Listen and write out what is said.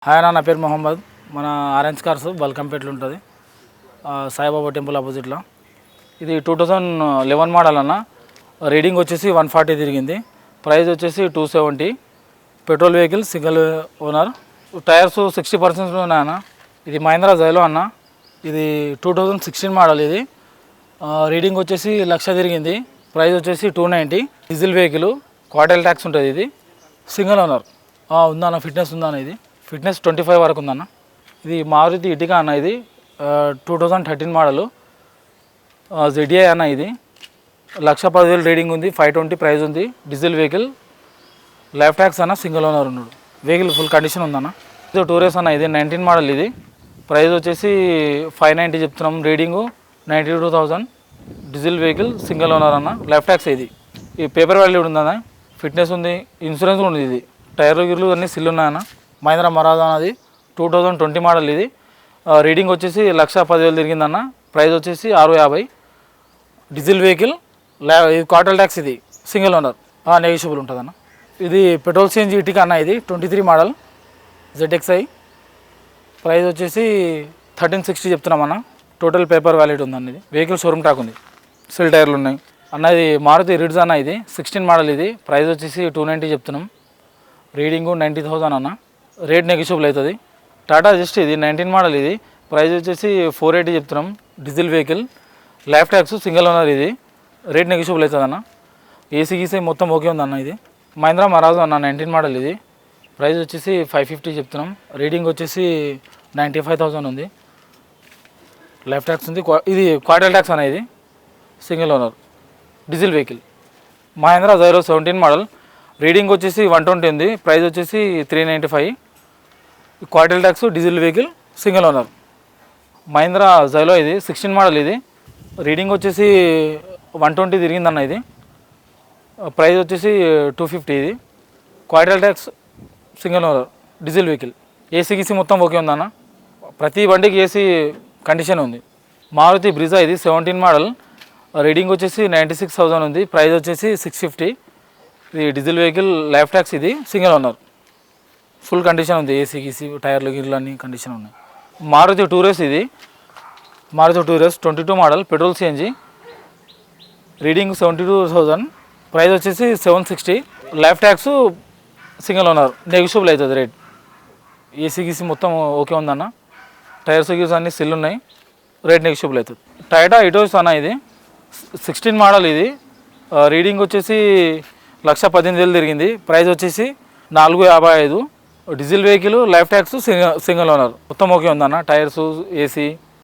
Hi అన్న, నా పేరు మొహమ్మద్. మన ఆరెంజ్ కార్స్ బల్కంపేటలో ఉంటుంది, సాయిబాబా టెంపుల్ ఆపోజిట్లో. ఇది 2011 మోడల్ అన్న. రీడింగ్ వచ్చేసి 140 తిరిగింది. ప్రైస్ వచ్చేసి 270. Petrol vehicle, single owner. Tyres 60% ఉన్నాయన్న. ఇది మహీంద్రా జైలో అన్న. ఇది 2016 మోడల్. ఇది రీడింగ్ వచ్చేసి 1,00,000 తిరిగింది. ప్రైస్ వచ్చేసి 290. డీజిల్ వెహికల్, క్వార్టర్ ట్యాక్స్ ఉంటుంది. ఇది సింగిల్ ఓనర్ ఉందన్న. ఫిట్నెస్ ఉందన్న. ఇది ఫిట్నెస్ 25 వరకు ఉందన్న. ఇది మారుతి ఇటికా అన్న. ఇది 2013 మోడలు, ZDI అన్న. ఇది 1,10,000 రీడింగ్ ఉంది, 520 ప్రైస్ ఉంది. డీజిల్ వెహికల్, లైఫ్ ట్యాక్స్ అన్న. సింగిల్ ఓనర్ ఉన్నాడు. వెహికల్ ఫుల్ కండిషన్ ఉందన్న. ఇది టూరేస్ అన్న. ఇది 19 మోడల్. ఇది ప్రైస్ వచ్చేసి 590 చెప్తున్నాం. Reading 92,000. Diesel vehicle, single owner అన్న. Life tax. ఇది ఈ పేపర్ వాల్యూ ఉందన్న. ఫిట్నెస్ ఉంది, ఇన్సూరెన్స్ ఉంది. ఇది టైర్లు గిర్లు అన్నీ సిల్ ఉన్నాయన్న. మహీంద్రా మరాజా అన్నది 2020 మోడల్. ఇది రీడింగ్ వచ్చేసి 1,10,000 తిరిగిందన్న. ప్రైస్ వచ్చేసి 650. డీజిల్ వెహికల్, ఇది క్వార్టర్ ట్యాక్స్. ఇది సింగిల్ ఓనర్, నెగిషియబుల్ ఉంటుందన్న. ఇది పెట్రోల్ CNG ఇటికా అన్న. ఇది 23 మోడల్, ZXi. ప్రైస్ వచ్చేసి 1360 చెప్తున్నామన్న. టోటల్ పేపర్ వ్యాలిడ్ ఉందన్న. ఇది వెహికల్ షోరూమ్ ట్రాక్ ఉంది, సిల్ టైర్లు ఉన్నాయి అన్న. ఇది మారుతి రిడ్జ్ అన్న. ఇది 16 మోడల్. ఇది ప్రైస్ వచ్చేసి 290 చెప్తున్నాం. రీడింగు 90,000 అన్న. రేట్ నెగిషియబుల్ అవుతుంది. టాటా జస్ట్. ఇది 19 మోడల్. ఇది ప్రైస్ వచ్చేసి 480 చెప్తున్నాం. Diesel vehicle, life tax, single owner. ఇది రేట్ నెగిషియబుల్ అవుతుంది అన్న. ఏసీ గీసీ మొత్తం ఓకే ఉందన్న. ఇది మహీంద్రా మరాజా అన్న, 19 మోడల్. ఇది ప్రైస్ వచ్చేసి 550 చెప్తున్నాం. రీడింగ్ వచ్చేసి 95,000 ఉంది. లైఫ్ ట్యాక్స్ ఉంది. ఇది క్వార్టర్ ట్యాక్స్ అన్న. ఇది single owner, diesel vehicle. Mahindra Xylo 17 model. Reading వచ్చేసి 120 ఉంది. ప్రైస్ వచ్చేసి 395. Quarter tax, diesel vehicle, single owner. Mahindra Xylo ఇది 16 మోడల్. ఇది రీడింగ్ వచ్చేసి 120 తిరిగిందన్న. ఇది ప్రైస్ వచ్చేసి 250. ఇది quarter tax, single owner, diesel vehicle. AC గీసీ మొత్తం ఓకే ఉందన్న. ప్రతి బండికి ఏసీ కండిషన్ ఉంది. మారుతి బ్రిజా. ఇది 17 మోడల్. రీడింగ్ వచ్చేసి 96,000 ఉంది. ప్రైస్ వచ్చేసి 650. ఇది డీజిల్ వెహికల్, లైఫ్ ట్యాక్స్. ఇది సింగిల్ ఓనర్, ఫుల్ కండిషన్ ఉంది. ఏసీ గీసీ, టైర్లు గిర్లు అన్నీ కండిషన్ ఉన్నాయి. మారుతి టూరేస్. ఇది Maruti Tour S 22 model, petrol CNG. Reading 72,000. Price వచ్చేసి 760. Life tax, single owner, negotiable అవుతుంది రేట్. ఏసీ గీసీ మొత్తం ఓకే ఉందన్న. టైర్స్ గీర్స్ అన్నీ సిల్ ఉన్నాయి. రేట్ నెగిషియబుల్ అవుతుంది. టయోటా ఇటోస్ అన్న. ఇది 16 మోడల్. ఇది రీడింగ్ వచ్చేసి 1,18,000 తిరిగింది. ప్రైస్ వచ్చేసి 455. Diesel vehicle, life tax, single owner, మొత్తం ఓకే ఉందన్న. Tyres, AC